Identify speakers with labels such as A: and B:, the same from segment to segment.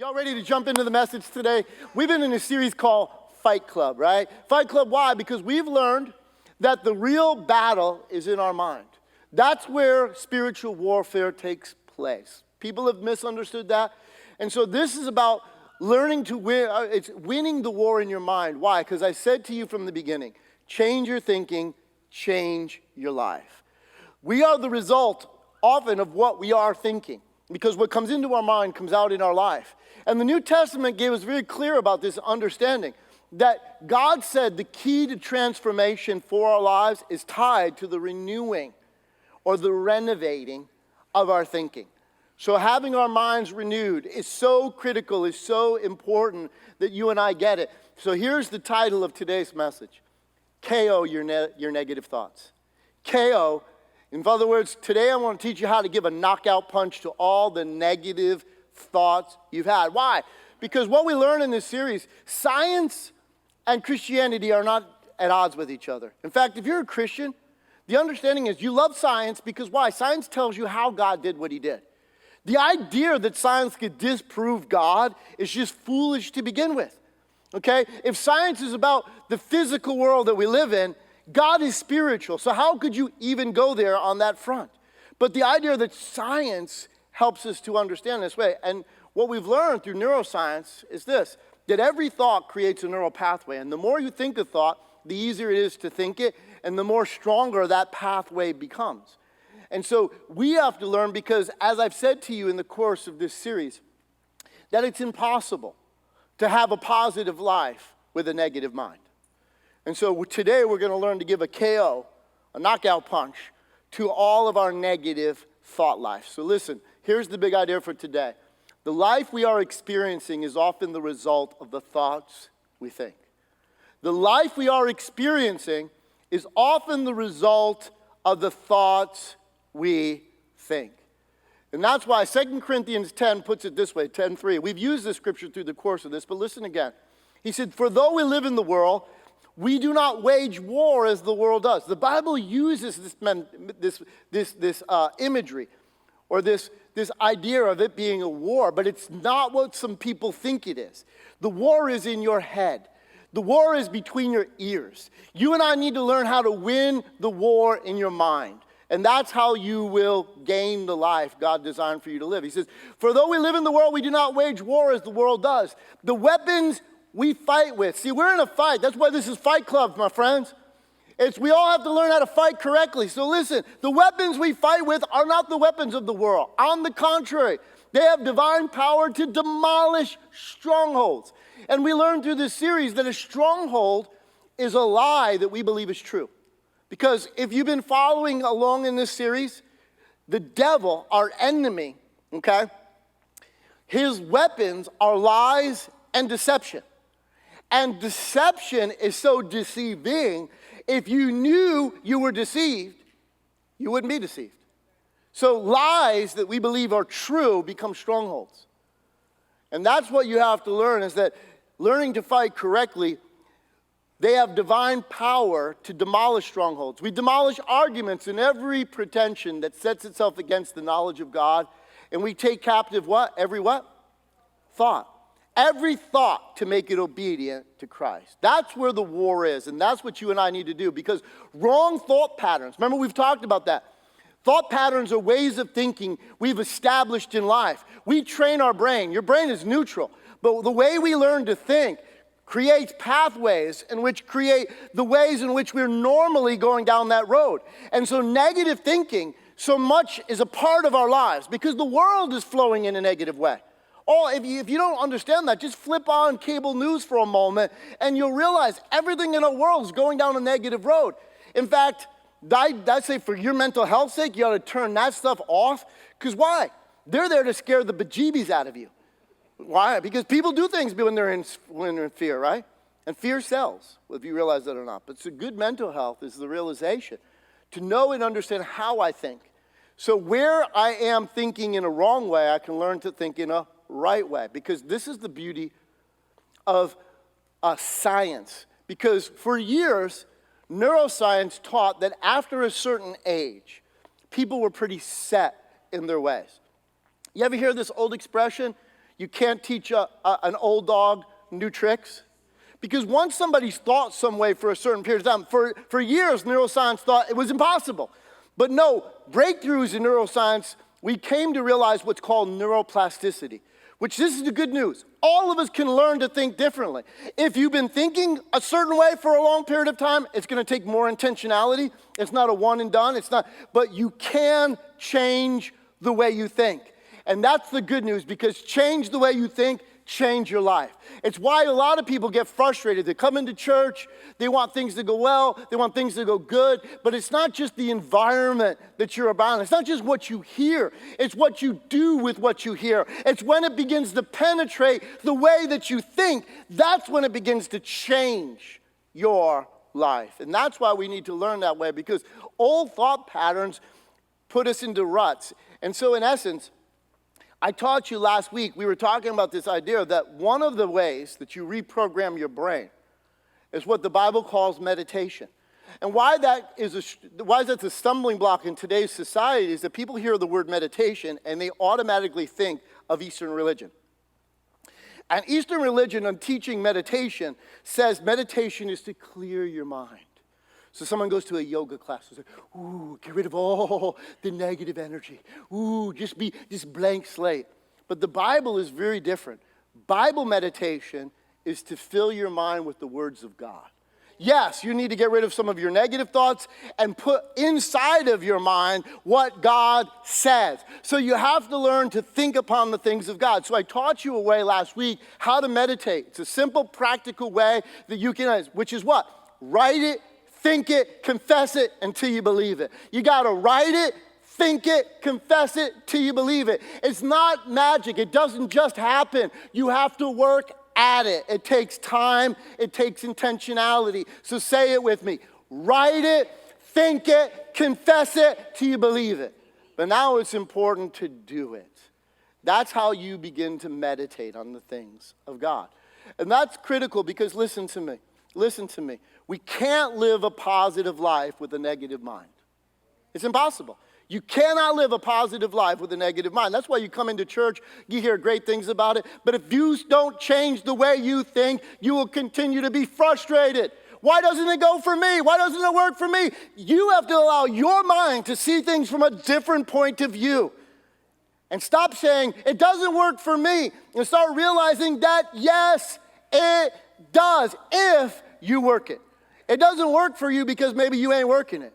A: Y'all ready to jump into the message today? We've been in a series called Fight Club, right? Fight Club, why? Because we've learned that the real battle is in our mind. That's where spiritual warfare takes place. People have misunderstood that. And so this is about learning to win. It's winning the war in your mind. Why? Because I said to you from the beginning, change your thinking, change your life. We are the result often of what we are thinking, because what comes into our mind comes out in our life. And the New Testament gave us very clear about this understanding that God said the key to transformation for our lives is tied to the renewing or the renovating of our thinking. So having our minds renewed is so critical, is so important that you and I get it. So here's the title of today's message: KO your negative thoughts. KO. In other words, today I want to teach you how to give a knockout punch to all the negative thoughts you've had. Why? Because what we learn in this series, science and Christianity are not at odds with each other. In fact, if you're a Christian, the understanding is you love science because why? Science tells you how God did what he did. The idea that science could disprove God is just foolish to begin with. Okay? If science is about the physical world that we live in, God is spiritual. So how could you even go there on that front? But the idea that science helps us to understand this way. And what we've learned through neuroscience is this, that every thought creates a neural pathway. And the more you think a thought, the easier it is to think it, and the more stronger that pathway becomes. And so we have to learn, because as I've said to you in the course of this series, that it's impossible to have a positive life with a negative mind. And so today we're going to learn to give a KO, a knockout punch, to all of our negative thought life. So listen, here's the big idea for today. The life we are experiencing is often the result of the thoughts we think. The life we are experiencing is often the result of the thoughts we think. And that's why 2 Corinthians 10 puts it this way, 10:3. We've used this scripture through the course of this, but listen again. He said, "For though we live in the world, we do not wage war as the world does." The Bible uses this imagery or this idea of it being a war, but it's not what some people think it is. The war is in your head. The war is between your ears. You and I need to learn how to win the war in your mind. And that's how you will gain the life God designed for you to live. He says, "For though we live in the world, we do not wage war as the world does." The weapons we fight with. See, we're in a fight. That's why this is Fight Club, my friends. We all have to learn how to fight correctly. So listen, the weapons we fight with are not the weapons of the world. On the contrary, they have divine power to demolish strongholds. And we learned through this series that a stronghold is a lie that we believe is true. Because if you've been following along in this series, the devil, our enemy, okay, his weapons are lies and deception. And deception is so deceiving, if you knew you were deceived, you wouldn't be deceived. So lies that we believe are true become strongholds. And that's what you have to learn, is that learning to fight correctly, they have divine power to demolish strongholds. We demolish arguments and every pretension that sets itself against the knowledge of God. And we take captive what? Every what? Thought. Every thought to make it obedient to Christ. That's where the war is, and that's what you and I need to do, because wrong thought patterns, remember we've talked about that. Thought patterns are ways of thinking we've established in life. We train our brain. Your brain is neutral, but the way we learn to think creates pathways in which create the ways in which we're normally going down that road. And so negative thinking so much is a part of our lives because the world is flowing in a negative way. Oh, if you don't understand that, just flip on cable news for a moment and you'll realize everything in our world is going down a negative road. In fact, I'd say for your mental health's sake, you ought to turn that stuff off. Because why? They're there to scare the bejeebies out of you. Why? Because people do things when they're in fear, right? And fear sells, whether you realize that or not. But so good mental health is the realization to know and understand how I think. So where I am thinking in a wrong way, I can learn to think in a right way, because this is the beauty of science. Because for years, neuroscience taught that after a certain age, people were pretty set in their ways. You ever hear this old expression? you can't teach an old dog new tricks? Because once somebody's thought some way for a certain period of time, for years, neuroscience thought it was impossible. But no, breakthroughs in neuroscience, we came to realize what's called neuroplasticity, which this is the good news. All of us can learn to think differently. If you've been thinking a certain way for a long period of time, it's going to take more intentionality. It's not a one and done. But you can change the way you think. And that's the good news, because change the way you think, change your life. It's why a lot of people get frustrated. They come into church, they want things to go well, they want things to go good, but it's not just the environment that you're about. It's not just what you hear. It's what you do with what you hear. It's when it begins to penetrate the way that you think. That's when it begins to change your life. And that's why we need to learn that way, because old thought patterns put us into ruts. And so in essence, I taught you last week, we were talking about this idea that one of the ways that you reprogram your brain is what the Bible calls meditation. And why that's a stumbling block in today's society is that people hear the word meditation and they automatically think of Eastern religion. And Eastern religion, on teaching meditation, says meditation is to clear your mind. So someone goes to a yoga class and says, ooh, get rid of all the negative energy. Ooh, just blank slate. But the Bible is very different. Bible meditation is to fill your mind with the words of God. Yes, you need to get rid of some of your negative thoughts and put inside of your mind what God says. So you have to learn to think upon the things of God. So I taught you a way last week how to meditate. It's a simple, practical way that you can, which is what? Write it, think it, confess it until you believe it. You got to write it, think it, confess it till you believe it. It's not magic. It doesn't just happen. You have to work at it. It takes time. It takes intentionality. So say it with me. Write it, think it, confess it till you believe it. But now it's important to do it. That's how you begin to meditate on the things of God. And that's critical because listen to me. Listen to me. We can't live a positive life with a negative mind. It's impossible. You cannot live a positive life with a negative mind. That's why you come into church, you hear great things about it, but if you don't change the way you think, you will continue to be frustrated. Why doesn't it go for me? Why doesn't it work for me? You have to allow your mind to see things from a different point of view. And stop saying, it doesn't work for me, and start realizing that, yes, it does, if you work it. It doesn't work for you because maybe you ain't working it.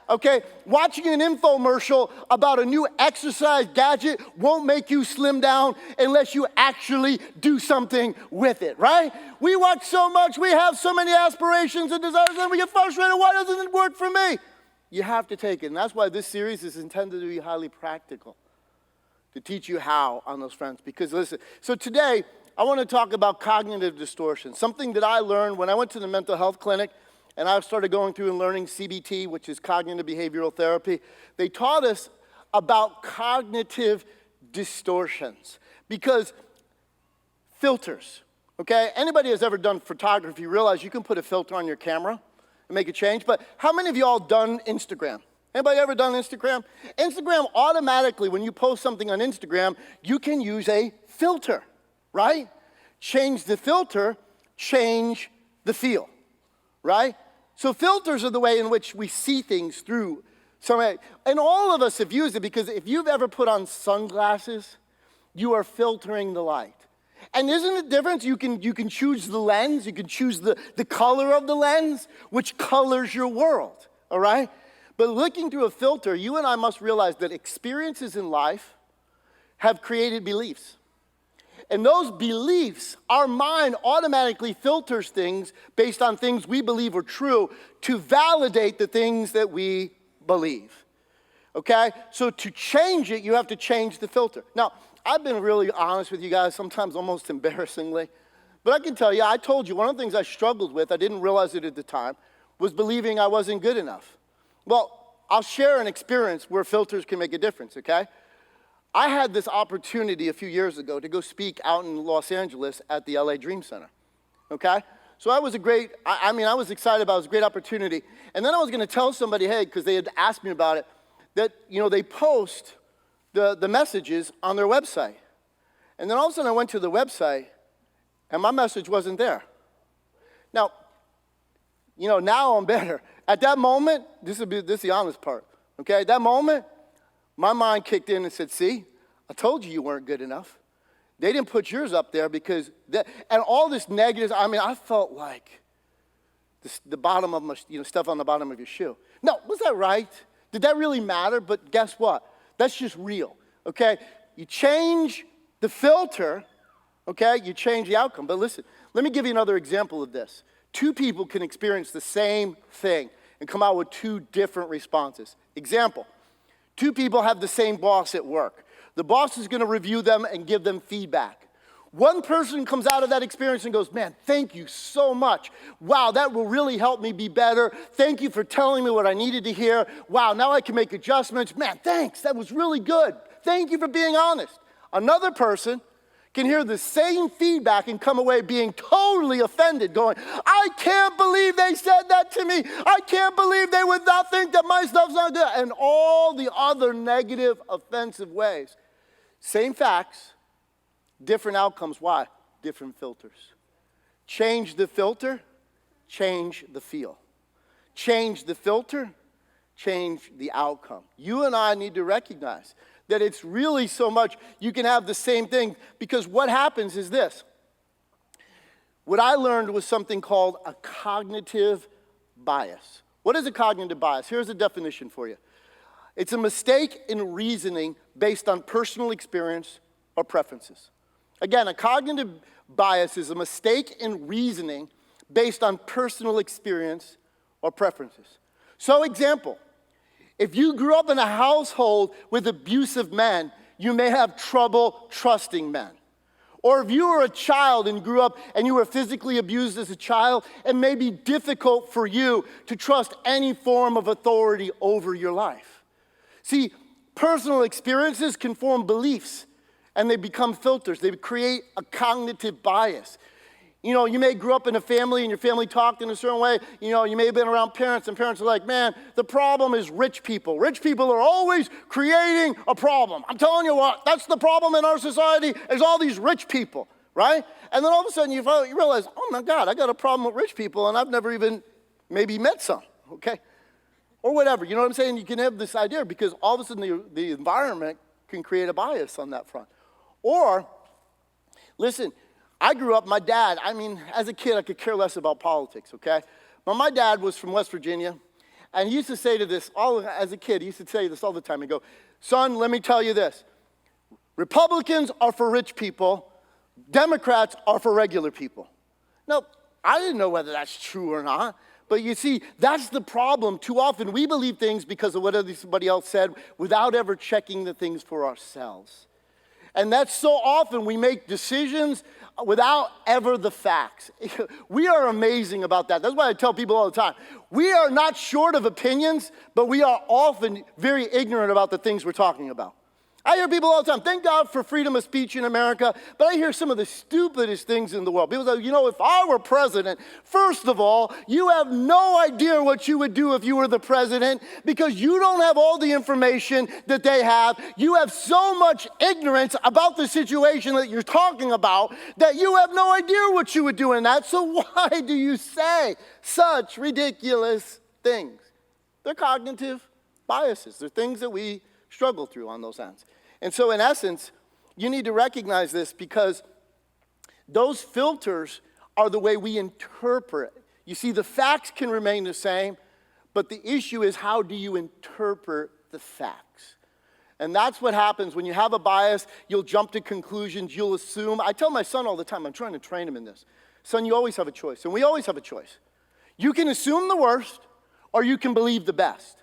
A: Okay? Watching an infomercial about a new exercise gadget won't make you slim down unless you actually do something with it, right? We watch so much, we have so many aspirations and desires, and we get frustrated. Why doesn't it work for me? You have to take it. And that's why this series is intended to be highly practical, to teach you how on those fronts. Because listen, so today, I want to talk about cognitive distortion, something that I learned when I went to the mental health clinic and I started going through and learning CBT, which is cognitive behavioral therapy. They taught us about cognitive distortions because filters, okay? Anybody who's ever done photography realize you can put a filter on your camera and make a change, but how many of y'all done Instagram? Anybody ever done Instagram? Instagram automatically, when you post something on Instagram, you can use a filter. Right? Change the filter, change the feel, right? So filters are the way in which we see things through. And all of us have used it because if you've ever put on sunglasses, you are filtering the light. And isn't it different? You can choose the lens, you can choose the color of the lens, which colors your world, all right? But looking through a filter, you and I must realize that experiences in life have created beliefs. And those beliefs, our mind automatically filters things based on things we believe are true to validate the things that we believe. Okay? So to change it, you have to change the filter. Now, I've been really honest with you guys, sometimes almost embarrassingly. But I can tell you, I told you, one of the things I struggled with, I didn't realize it at the time, was believing I wasn't good enough. Well, I'll share an experience where filters can make a difference, okay? I had this opportunity a few years ago to go speak out in Los Angeles at the LA Dream Center, okay? So I was I was excited about it. It was a great opportunity. And then I was going to tell somebody, hey, because they had asked me about it, that, they post the messages on their website. And then all of a sudden I went to the website, and my message wasn't there. Now, now I'm better. At that moment, this is the honest part, okay? At that moment, my mind kicked in and said, see, I told you weren't good enough. They didn't put yours up there because, and all this negative, I felt like the bottom of my, stuff on the bottom of your shoe. No, was that right? Did that really matter? But guess what? That's just real, okay? You change the filter, okay? You change the outcome. But listen, let me give you another example of this. Two people can experience the same thing and come out with two different responses. Example, two people have the same boss at work. The boss is going to review them and give them feedback. One person comes out of that experience and goes, man, thank you so much. Wow, that will really help me be better. Thank you for telling me what I needed to hear. Wow, now I can make adjustments. Man, thanks, that was really good. Thank you for being honest. Another person can hear the same feedback and come away being totally offended, going, I can't believe they said that to me. I can't believe they would not think that my stuff's not good. And all the other negative, offensive ways. Same facts, different outcomes. Why? Different filters. Change the filter, change the feel. Change the filter, change the outcome. You and I need to recognize that it's really so much, you can have the same thing, because what happens is this. What I learned was something called a cognitive bias. What is a cognitive bias? Here's a definition for you. It's a mistake in reasoning based on personal experience or preferences. Again, a cognitive bias is a mistake in reasoning based on personal experience or preferences. So, example, if you grew up in a household with abusive men, you may have trouble trusting men. Or if you were a child and grew up and you were physically abused as a child, it may be difficult for you to trust any form of authority over your life. See, personal experiences can form beliefs, and they become filters. They create a cognitive bias. You may grow up in a family and your family talked in a certain way. You may have been around parents and parents are like, man, the problem is rich people. Rich people are always creating a problem. I'm telling you what, that's the problem in our society is all these rich people, right? And then all of a sudden you realize, oh my God, I got a problem with rich people and I've never even maybe met some, okay? Or whatever, you know what I'm saying? You can have this idea because all of a sudden the environment can create a bias on that front. Or, listen, I grew up, my dad, as a kid, I could care less about politics, okay? But my dad was from West Virginia, and he used to say to this, as a kid, he used to say this all the time. He'd go, son, let me tell you this. Republicans are for rich people. Democrats are for regular people. Now, I didn't know whether that's true or not. But you see, that's the problem. Too often, we believe things because of what somebody else said without ever checking the things for ourselves. And that's so often we make decisions without ever the facts. We are amazing about that. That's why I tell people all the time. We are not short of opinions, but we are often very ignorant about the things we're talking about. I hear people all the time, thank God for freedom of speech in America, but I hear some of the stupidest things in the world. People say, if I were president, first of all, you have no idea what you would do if you were the president because you don't have all the information that they have. You have so much ignorance about the situation that you're talking about that you have no idea what you would do in that. So why do you say such ridiculous things? They're cognitive biases. They're things that we struggle through on those ends. And so in essence, you need to recognize this because those filters are the way we interpret. You see, the facts can remain the same, but the issue is how do you interpret the facts? And that's what happens when you have a bias. You'll jump to conclusions. You'll assume. I tell my son all the time, I'm trying to train him in this. Son, you always have a choice, and we always have a choice. You can assume the worst, or you can believe the best.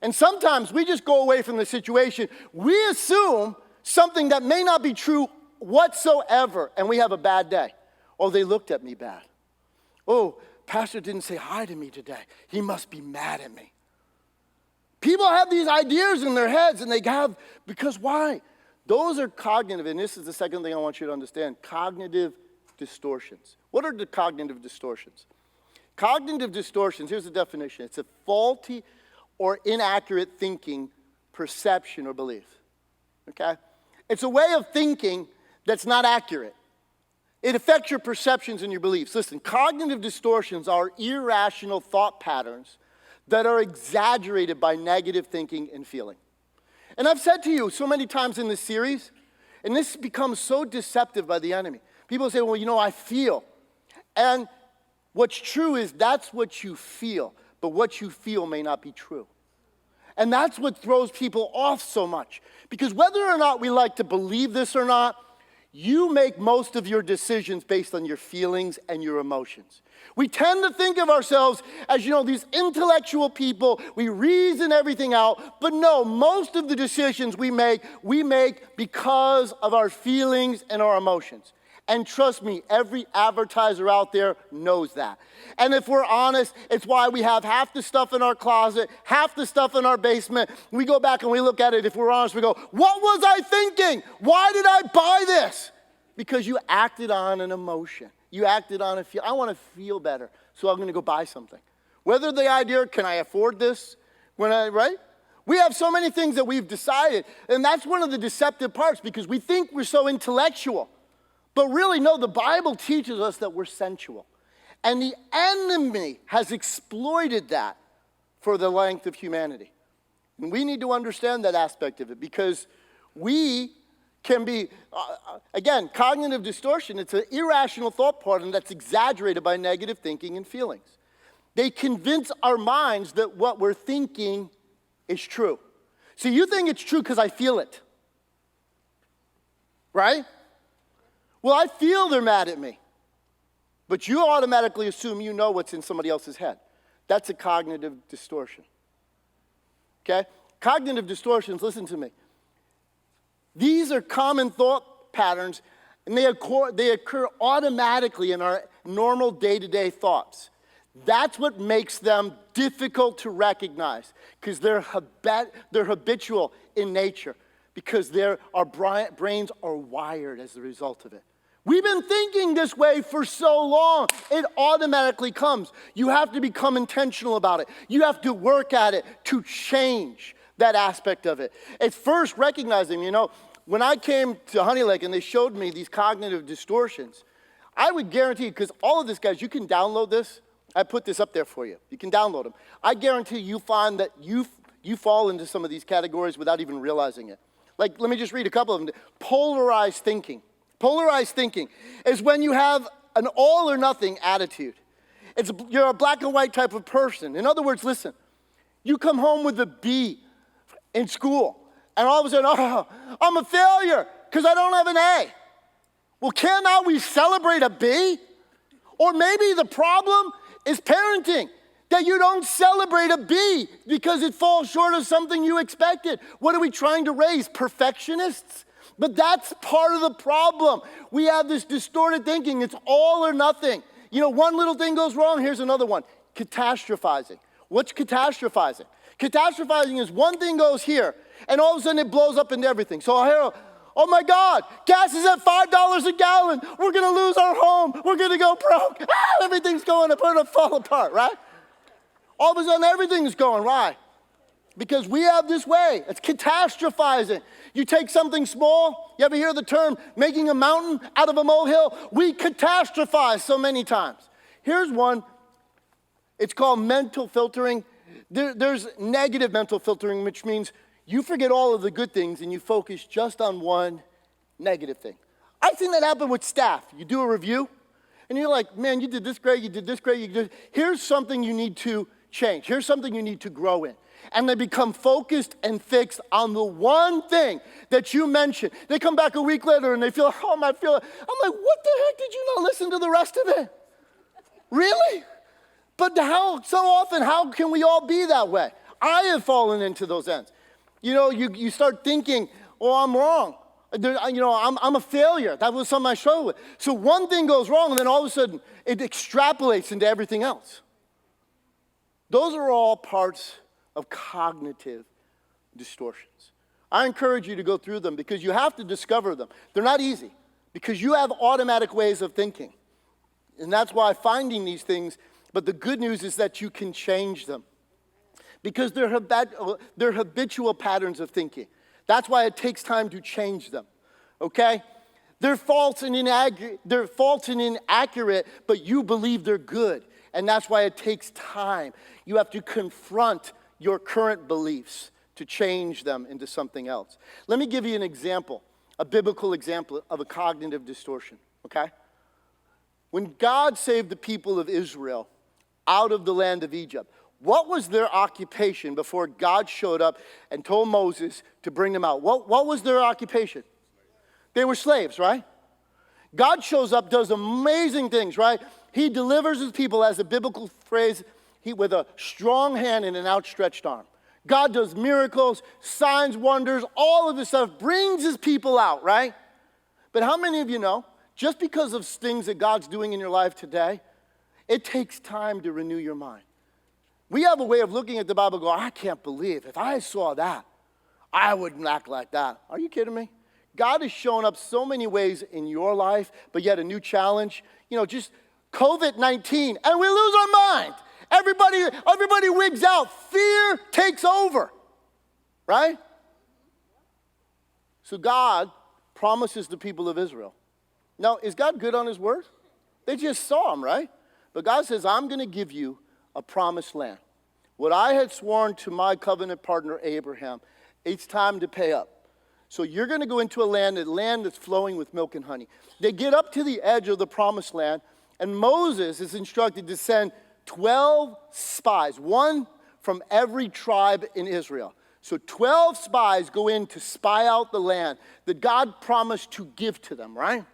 A: And sometimes we just go away from the situation. We assume something that may not be true whatsoever, and we have a bad day. Oh, they looked at me bad. Oh, pastor didn't say hi to me today. He must be mad at me. People have these ideas in their heads, and because why? Those are cognitive, and this is the second thing I want you to understand, cognitive distortions. What are the cognitive distortions? Cognitive distortions, here's the definition. It's a faulty or inaccurate thinking, perception, or belief, okay? It's a way of thinking that's not accurate. It affects your perceptions and your beliefs. Listen, cognitive distortions are irrational thought patterns that are exaggerated by negative thinking and feeling. And I've said to you so many times in this series, and this becomes so deceptive by the enemy. People say, well, I feel. And what's true is that's what you feel, but what you feel may not be true. And that's what throws people off so much. Because whether or not we like to believe this or not, you make most of your decisions based on your feelings and your emotions. We tend to think of ourselves as, these intellectual people. We reason everything out. But no, most of the decisions we make because of our feelings and our emotions. And trust me, every advertiser out there knows that. And if we're honest, it's why we have half the stuff in our closet, half the stuff in our basement. We go back and we look at it. If we're honest, we go, what was I thinking? Why did I buy this? Because you acted on an emotion. You acted on a feel. I want to feel better, so I'm going to go buy something. Whether the idea, can I afford this? Right? We have so many things that we've decided, and that's one of the deceptive parts because we think we're so intellectual. But really, no, the Bible teaches us that we're sensual. And the enemy has exploited that for the length of humanity. And we need to understand that aspect of it because we can be, again, cognitive distortion. It's an irrational thought pattern that's exaggerated by negative thinking and feelings. They convince our minds that what we're thinking is true. So you think it's true because I feel it, right? Well, I feel they're mad at me. But you automatically assume you know what's in somebody else's head. That's a cognitive distortion. Okay? Cognitive distortions, listen to me. These are common thought patterns, and they occur automatically in our normal day-to-day thoughts. That's what makes them difficult to recognize, because they're habitual in nature, because our brains are wired as a result of it. We've been thinking this way for so long, it automatically comes. You have to become intentional about it. You have to work at it to change that aspect of it. It's first recognizing, when I came to Honey Lake and they showed me these cognitive distortions, I would guarantee, because all of this, guys, you can download this. I put this up there for you. You can download them. I guarantee you find that you fall into some of these categories without even realizing it. Like, let me just read a couple of them. Polarized thinking. Polarized thinking is when you have an all or nothing attitude. You're a black and white type of person. In other words, listen, you come home with a B in school, and all of a sudden, I'm a failure because I don't have an A. Well, cannot we celebrate a B? Or maybe the problem is parenting, that you don't celebrate a B because it falls short of something you expected. What are we trying to raise? Perfectionists? But that's part of the problem. We have this distorted thinking. It's all or nothing. One little thing goes wrong, here's another one. Catastrophizing. What's catastrophizing? Catastrophizing is one thing goes here, and all of a sudden it blows up into everything. So I hear, oh my God, gas is at $5 a gallon. We're going to lose our home. We're going to go broke. Everything's going to fall apart, right? All of a sudden everything's going. Why? Because we have this way. It's catastrophizing. You take something small. You ever hear the term making a mountain out of a molehill? We catastrophize so many times. Here's one. It's called mental filtering. There's negative mental filtering, which means you forget all of the good things and you focus just on one negative thing. I've seen that happen with staff. You do a review, and you're like, man, you did this great, you did this great. Here's something you need to change. Here's something you need to grow in. And they become focused and fixed on the one thing that you mentioned. They come back a week later and they feel, I'm like, what the heck did you not listen to the rest of it? Really? But how can we all be that way? I have fallen into those ends. You start thinking, I'm wrong. I'm a failure. That was something I struggled with. So one thing goes wrong, and then all of a sudden, it extrapolates into everything else. Those are all parts of cognitive distortions. I encourage you to go through them because you have to discover them. They're not easy because you have automatic ways of thinking. And that's why finding these things, but the good news is that you can change them because they're habitual patterns of thinking. That's why it takes time to change them, okay? They're false and inaccurate, but you believe they're good. And that's why it takes time. You have to confront your current beliefs to change them into something else. Let me give you an example, a biblical example of a cognitive distortion, okay? When God saved the people of Israel out of the land of Egypt, what was their occupation before God showed up and told Moses to bring them out? What was their occupation? They were slaves, right? God shows up, does amazing things, right? He delivers his people, as a biblical phrase, with a strong hand and an outstretched arm. God does miracles, signs, wonders, all of this stuff, brings his people out, right? But how many of you know, just because of things that God's doing in your life today, it takes time to renew your mind. We have a way of looking at the Bible and go, I can't believe if I saw that, I wouldn't act like that. Are you kidding me? God has shown up so many ways in your life, but yet a new challenge. Just COVID-19, and we lose our mind. Everybody wigs out. Fear takes over, right? So God promises the people of Israel. Now, is God good on his word? They just saw him, right? But God says, I'm going to give you a promised land. What I had sworn to my covenant partner Abraham, it's time to pay up. So you're going to go into a land that's flowing with milk and honey. They get up to the edge of the promised land, and Moses is instructed to send 12 spies, one from every tribe in Israel. So 12 spies go in to spy out the land that God promised to give to them, right?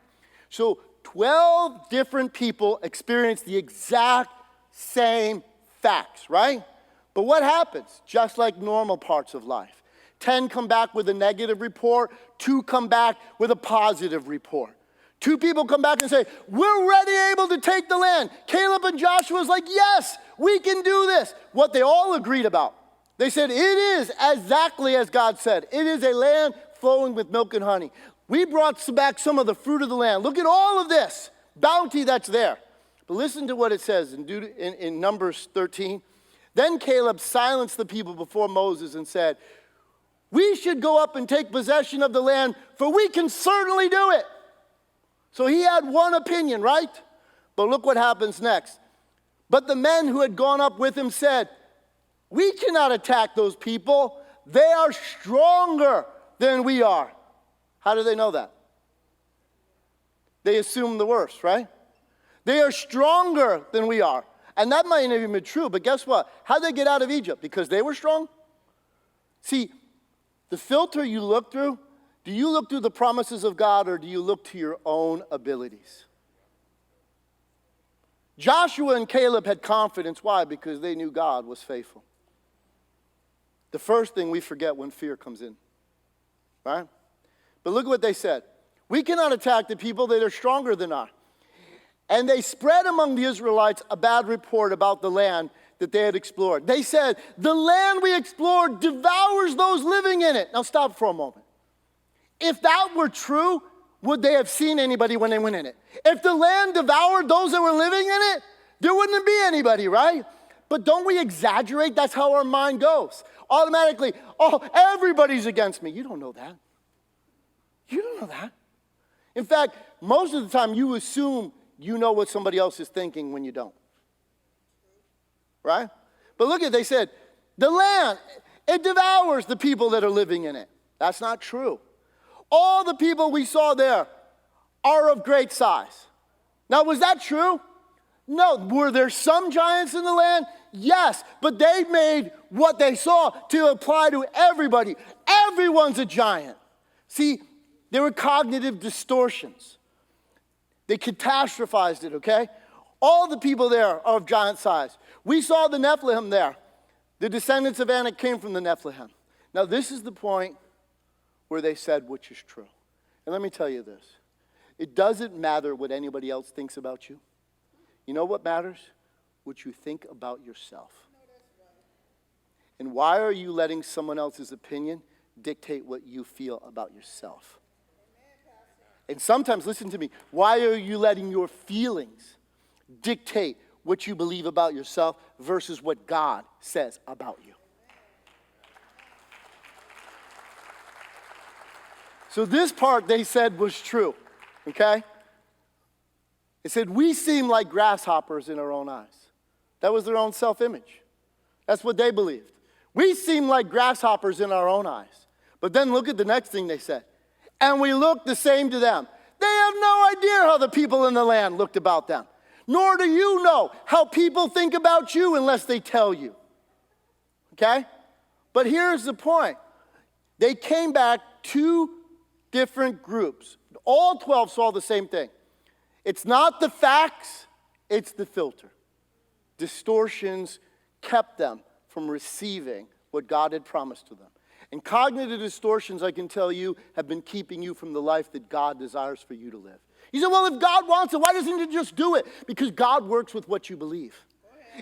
A: So 12 different people experience the exact same facts, right? But what happens? Just like normal parts of life. 10 come back with a negative report. 2 come back with a positive report. 2 people come back and say, we're ready, able to take the land. Caleb and Joshua's like, yes, we can do this. What they all agreed about. They said, it is exactly as God said. It is a land flowing with milk and honey. We brought back some of the fruit of the land. Look at all of this bounty that's there. But listen to what it says in Numbers 13. Then Caleb silenced the people before Moses and said, we should go up and take possession of the land, for we can certainly do it. So he had one opinion, right? But look what happens next. But the men who had gone up with him said, we cannot attack those people. They are stronger than we are. How do they know that? They assume the worst, right? They are stronger than we are. And that might not even be true, but guess what? How'd they get out of Egypt? Because they were strong? See, the filter you look through, do you look through the promises of God or do you look to your own abilities? Joshua and Caleb had confidence. Why? Because they knew God was faithful. The first thing we forget when fear comes in, right? But look at what they said. We cannot attack the people that are stronger than us. And they spread among the Israelites a bad report about the land that they had explored. They said, the land we explored devours those living in it. Now stop for a moment. If that were true, would they have seen anybody when they went in it? If the land devoured those that were living in it, there wouldn't be anybody, right? But don't we exaggerate? That's how our mind goes. Automatically, everybody's against me. You don't know that. You don't know that. In fact, most of the time you assume you know what somebody else is thinking when you don't. Right? But look at, they said, the land, it devours the people that are living in it. That's not true. All the people we saw there are of great size. Now, was that true? No. Were there some giants in the land? Yes. But they made what they saw to apply to everybody. Everyone's a giant. See, there were cognitive distortions. They catastrophized it, okay? All the people there are of giant size. We saw the Nephilim there. The descendants of Anak came from the Nephilim. Now, this is the point where they said which is true. And let me tell you this. It doesn't matter what anybody else thinks about you. You know what matters? What you think about yourself. And why are you letting someone else's opinion dictate what you feel about yourself? And sometimes, listen to me, why are you letting your feelings dictate what you believe about yourself versus what God says about you? So this part they said was true, okay? It said, we seem like grasshoppers in our own eyes. That was their own self-image. That's what they believed. We seem like grasshoppers in our own eyes. But then look at the next thing they said. And we look the same to them. They have no idea how the people in the land looked about them. Nor do you know how people think about you unless they tell you. Okay? But here's the point. They came back 2 different groups. All 12 saw the same thing. It's not the facts, it's the filter. Distortions kept them from receiving what God had promised to them. And cognitive distortions, I can tell you, have been keeping you from the life that God desires for you to live. You say, well, if God wants it, why doesn't he just do it? Because God works with what you believe.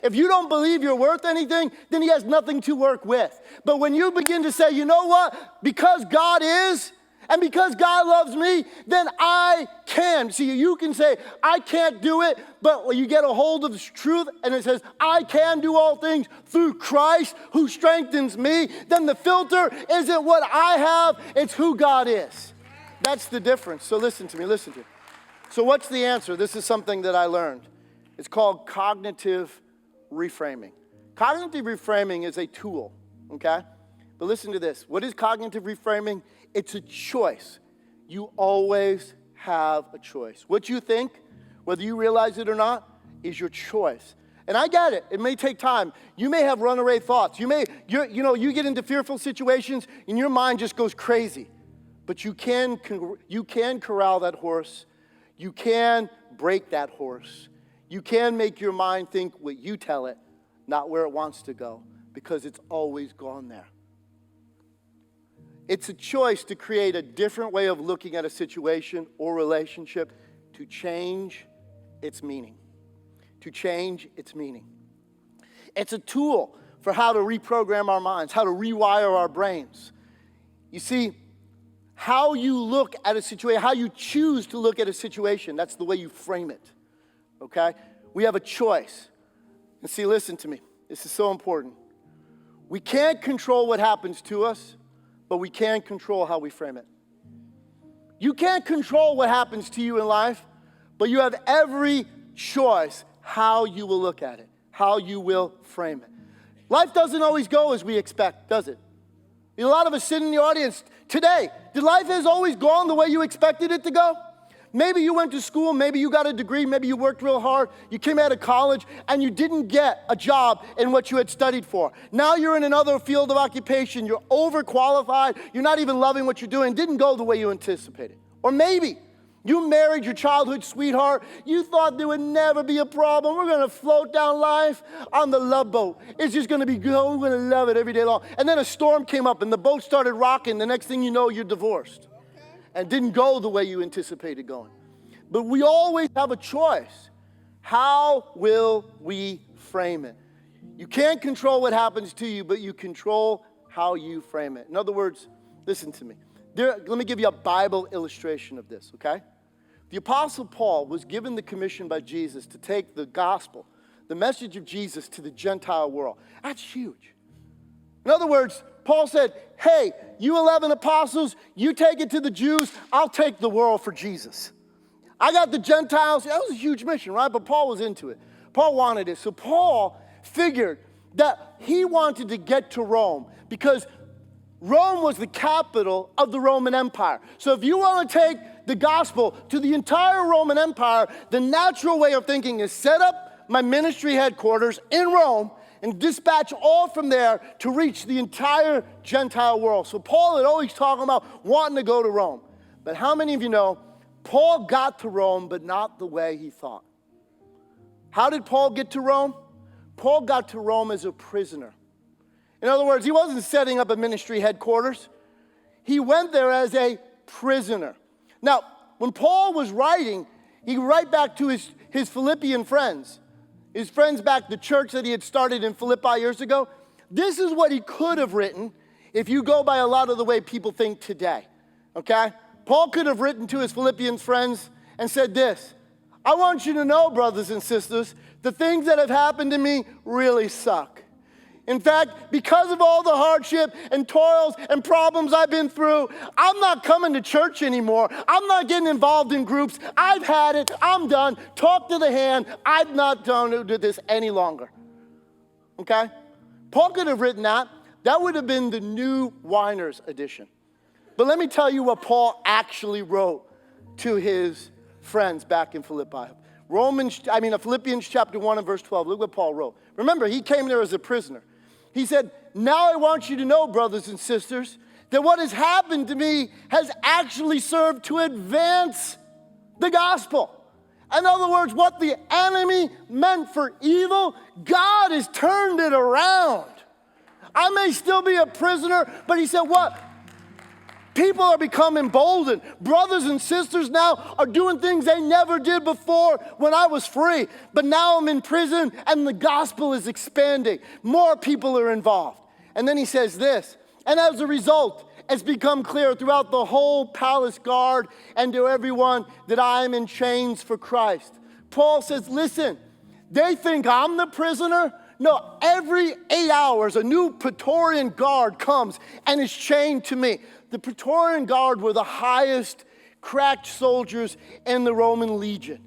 A: If you don't believe you're worth anything, then he has nothing to work with. But when you begin to say, you know what? Because God is, and because God loves me, then I can. See, you can say, I can't do it, but when you get a hold of the truth, and it says, I can do all things through Christ who strengthens me, then the filter isn't what I have, it's who God is. That's the difference. So listen to me, listen to me. So what's the answer? This is something that I learned. It's called cognitive reframing. Cognitive reframing is a tool, okay? But listen to this. What is cognitive reframing? It's a choice. You always have a choice. What you think, whether you realize it or not, is your choice. And I get it. It may take time. You may have runaway thoughts. You get into fearful situations and your mind just goes crazy. But you can corral that horse. You can break that horse. You can make your mind think what you tell it, not where it wants to go, because it's always gone there. It's a choice to create a different way of looking at a situation or relationship to change its meaning. To change its meaning. It's a tool for how to reprogram our minds, how to rewire our brains. You see, how you look at a situation, how you choose to look at a situation, that's the way you frame it. Okay? We have a choice. And see, listen to me. This is so important. We can't control what happens to us, but we can control how we frame it. You can't control what happens to you in life, but you have every choice how you will look at it, how you will frame it. Life doesn't always go as we expect, does it? A lot of us sit in the audience today. Did life has always gone the way you expected it to go? Maybe you went to school, maybe you got a degree, maybe you worked real hard, you came out of college, and you didn't get a job in what you had studied for. Now you're in another field of occupation, you're overqualified, you're not even loving what you're doing, it didn't go the way you anticipated. Or maybe you married your childhood sweetheart, you thought there would never be a problem, we're gonna float down life on the love boat. It's just gonna be good, we're gonna love it every day long. And then a storm came up and the boat started rocking, the next thing you know, you're divorced. And didn't go the way you anticipated going. But we always have a choice. How will we frame it? You can't control what happens to you, but you control how you frame it. In other words, listen to me. Let me give you a Bible illustration of this, okay? The Apostle Paul was given the commission by Jesus to take the gospel, the message of Jesus, to the Gentile world. That's huge. In other words, Paul said, hey, you 11 apostles, you take it to the Jews, I'll take the world for Jesus. I got the Gentiles. That was a huge mission, right? But Paul was into it. Paul wanted it. So Paul figured that he wanted to get to Rome because Rome was the capital of the Roman Empire. So if you want to take the gospel to the entire Roman Empire, the natural way of thinking is set up my ministry headquarters in Rome and dispatch all from there to reach the entire Gentile world. So Paul had always talking about wanting to go to Rome. But how many of you know Paul got to Rome, but not the way he thought? How did Paul get to Rome? Paul got to Rome as a prisoner. In other words, he wasn't setting up a ministry headquarters. He went there as a prisoner. Now, when Paul was writing, he could write back to his Philippian friends. His friends back, the church that he had started in Philippi years ago. This is what he could have written if you go by a lot of the way people think today, okay? Paul could have written to his Philippian friends and said this: I want you to know, brothers and sisters, the things that have happened to me really suck. In fact, because of all the hardship and toils and problems I've been through, I'm not coming to church anymore. I'm not getting involved in groups. I've had it. I'm done. Talk to the hand. I'm not going to do this any longer. Okay? Paul could have written that. That would have been the New Whiners edition. But let me tell you what Paul actually wrote to his friends back in Philippi. Philippians chapter 1 and verse 12. Look what Paul wrote. Remember, he came there as a prisoner. He said, now I want you to know, brothers and sisters, that what has happened to me has actually served to advance the gospel. In other words, what the enemy meant for evil, God has turned it around. I may still be a prisoner, but he said what? People are becoming emboldened. Brothers and sisters now are doing things they never did before when I was free. But now I'm in prison and the gospel is expanding. More people are involved. And then he says this, and as a result, it's become clear throughout the whole palace guard and to everyone that I am in chains for Christ. Paul says, listen, they think I'm the prisoner. No, every 8 hours, a new Praetorian guard comes and is chained to me. The Praetorian Guard were the highest cracked soldiers in the Roman legion.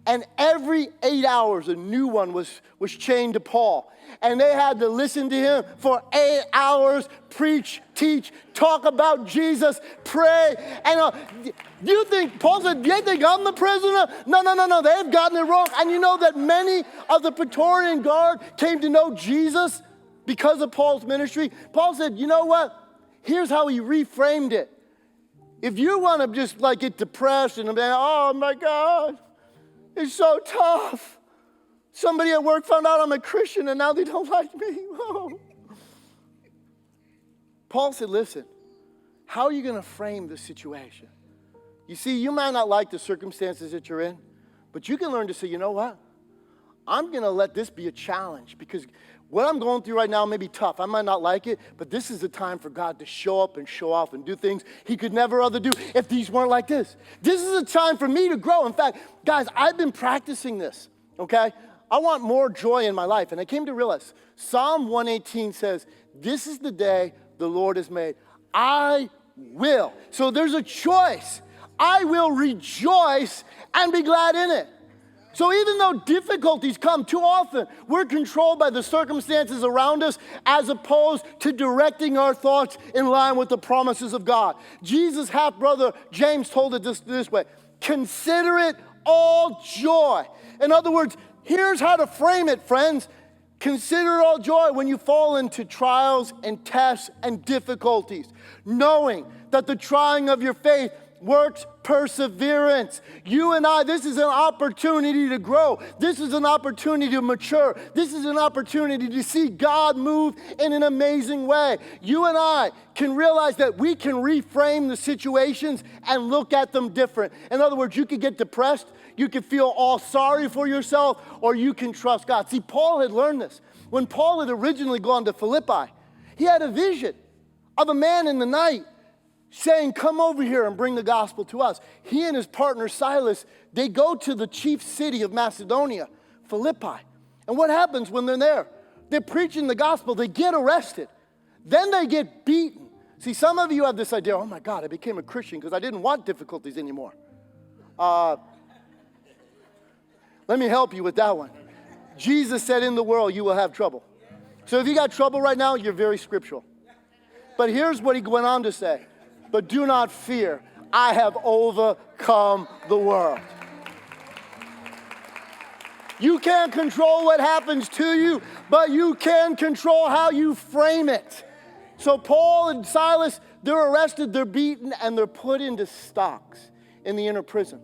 A: And every 8 hours, a new one was chained to Paul. And they had to listen to him for 8 hours, preach, teach, talk about Jesus, pray. And you think, Paul said, you think I'm the prisoner? No, they've gotten it wrong. And you know that many of the Praetorian Guard came to know Jesus because of Paul's ministry. Paul said, you know what? Here's how he reframed it. If you want to just get depressed and be, oh my God, it's so tough. Somebody at work found out I'm a Christian and now they don't like me. Oh. Paul said, listen, how are you going to frame the situation? You see, you might not like the circumstances that you're in, but you can learn to say, you know what? I'm going to let this be a challenge because what I'm going through right now may be tough. I might not like it, but this is the time for God to show up and show off and do things he could never other do if these weren't like this. This is a time for me to grow. In fact, guys, I've been practicing this, okay? I want more joy in my life. And I came to realize Psalm 118 says, this is the day the Lord has made. I will. So there's a choice. I will rejoice and be glad in it. So even though difficulties come too often, we're controlled by the circumstances around us as opposed to directing our thoughts in line with the promises of God. Jesus' half-brother James told it this way, consider it all joy. In other words, here's how to frame it, friends. Consider it all joy when you fall into trials and tests and difficulties, knowing that the trying of your faith works perseverance. You and I, this is an opportunity to grow. This is an opportunity to mature. This is an opportunity to see God move in an amazing way. You and I can realize that we can reframe the situations and look at them different. In other words, you could get depressed, you could feel all sorry for yourself, or you can trust God. See, Paul had learned this. When Paul had originally gone to Philippi, he had a vision of a man in the night saying, come over here and bring the gospel to us. He and his partner Silas, they go to the chief city of Macedonia, Philippi. And what happens when they're there? They're preaching the gospel. They get arrested. Then they get beaten. See, some of you have this idea, oh my God, I became a Christian because I didn't want difficulties anymore. Let me help you with that one. Jesus said in the world you will have trouble. So if you got trouble right now, you're very scriptural. But here's what he went on to say. But do not fear, I have overcome the world. You can't control what happens to you, but you can control how you frame it. So Paul and Silas, they're arrested, they're beaten, and they're put into stocks in the inner prison.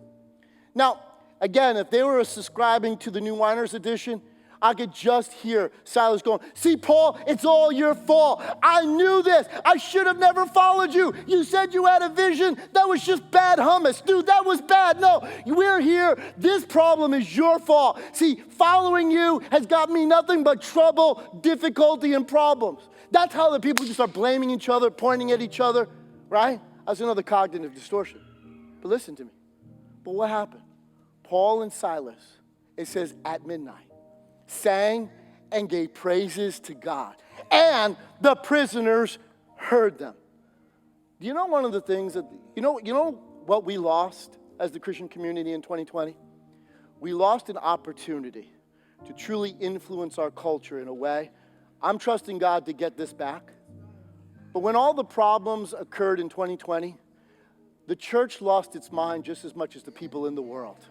A: Now, again, if they were subscribing to the New Whiners edition, I could just hear Silas going, see, Paul, it's all your fault. I knew this. I should have never followed you. You said you had a vision. That was just bad hummus. Dude, that was bad. No, we're here. This problem is your fault. See, following you has got me nothing but trouble, difficulty, and problems. That's how the people just start blaming each other, pointing at each other, right? That's another cognitive distortion. But listen to me. But what happened? Paul and Silas, it says at midnight, sang and gave praises to God. and the prisoners heard them. Do you know one of the things that, you know what we lost as the Christian community in 2020? We lost an opportunity to truly influence our culture in a way. I'm trusting God to get this back. But when all the problems occurred in 2020, the church lost its mind just as much as the people in the world.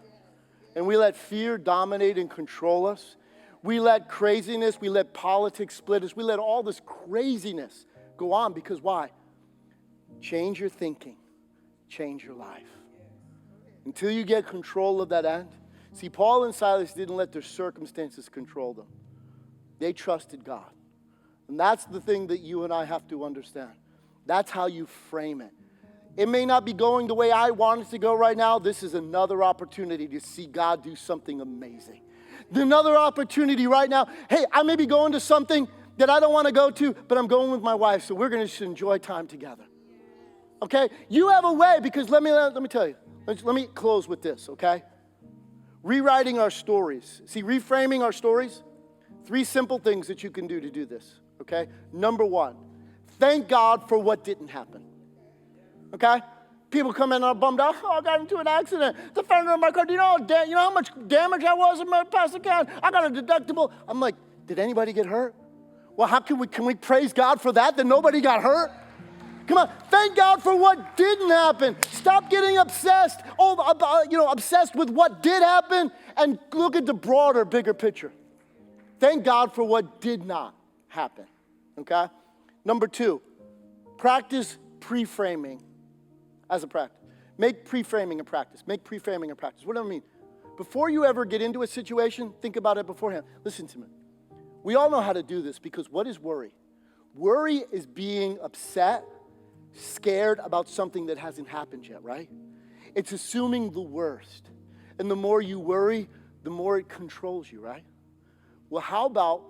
A: And we let fear dominate and control us. We let craziness, we let politics split us. We let all this craziness go on because why? Change your thinking, change your life. Until you get control of that end. See, Paul and Silas didn't let their circumstances control them. They trusted God. And that's the thing that you and I have to understand. That's how you frame it. It may not be going the way I want it to go right now. This is another opportunity to see God do something amazing. Another opportunity right now. Hey, I may be going to something that I don't want to go to, but I'm going with my wife, so we're going to just enjoy time together. Okay? You have a way, because let me tell you. Let me close with this, okay? Rewriting our stories. See, reframing our stories. 3 simple things that you can do to do this, okay? Number 1, thank God for what didn't happen, okay? People come in and are bummed out. Oh, I got into an accident. The fender of my car, you know how much damage I was in my past account? I got a deductible. I'm like, did anybody get hurt? Well, how can we praise God for that nobody got hurt? Come on, thank God for what didn't happen. Stop getting obsessed, obsessed with what did happen, and look at the broader, bigger picture. Thank God for what did not happen, okay? Number 2, practice pre-framing as a practice. Make pre-framing a practice. Make pre-framing a practice. What do I mean? Before you ever get into a situation, think about it beforehand. Listen to me. We all know how to do this because what is worry? Worry is being upset, scared about something that hasn't happened yet, right? It's assuming the worst. And the more you worry, the more it controls you, right? Well, how about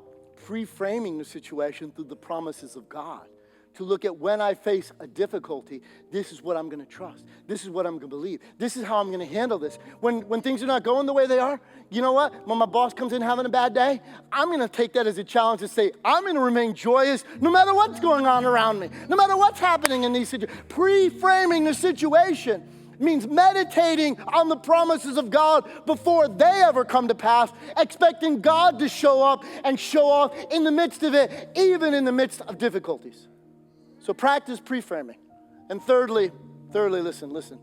A: pre-framing the situation through the promises of God? To look at when I face a difficulty, this is what I'm going to trust. This is what I'm going to believe. This is how I'm going to handle this. When things are not going the way they are, you know what? When my boss comes in having a bad day, I'm going to take that as a challenge to say, I'm going to remain joyous no matter what's going on around me, no matter what's happening in these situations. Pre-framing the situation means meditating on the promises of God before they ever come to pass, expecting God to show up and show off in the midst of it, even in the midst of difficulties. So practice pre-framing. And thirdly, listen.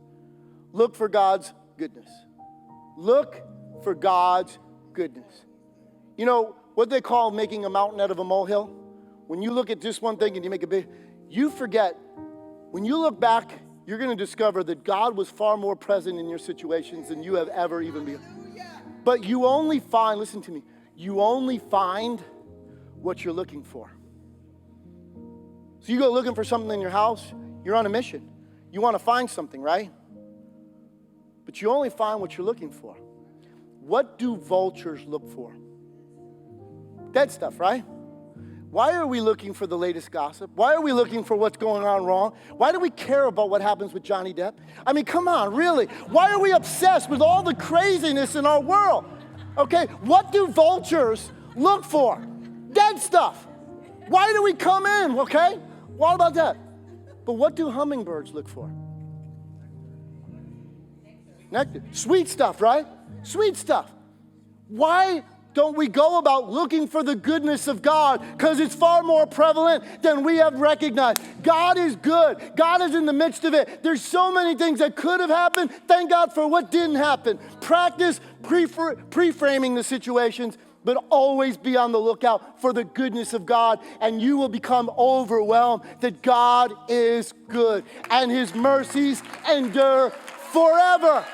A: Look for God's goodness. Look for God's goodness. You know what they call making a mountain out of a molehill? When you look at just one thing and you make a big, you forget. When you look back, you're going to discover that God was far more present in your situations than you have ever even been. But you only find, listen to me, you only find what you're looking for. So you go looking for something in your house, you're on a mission. You want to find something, right? But you only find what you're looking for. What do vultures look for? Dead stuff, right? Why are we looking for the latest gossip? Why are we looking for what's going on wrong? Why do we care about what happens with Johnny Depp? I mean, come on, really? Why are we obsessed with all the craziness in our world? Okay, what do vultures look for? Dead stuff. Why do we come in, okay? What about that? But what do hummingbirds look for? Nectar. Sweet stuff, right? Sweet stuff. Why don't we go about looking for the goodness of God? Because it's far more prevalent than we have recognized. God is good. God is in the midst of it. There's so many things that could have happened. Thank God for what didn't happen. Practice pre-framing the situations, but always be on the lookout for the goodness of God, and you will become overwhelmed that God is good and his mercies endure forever.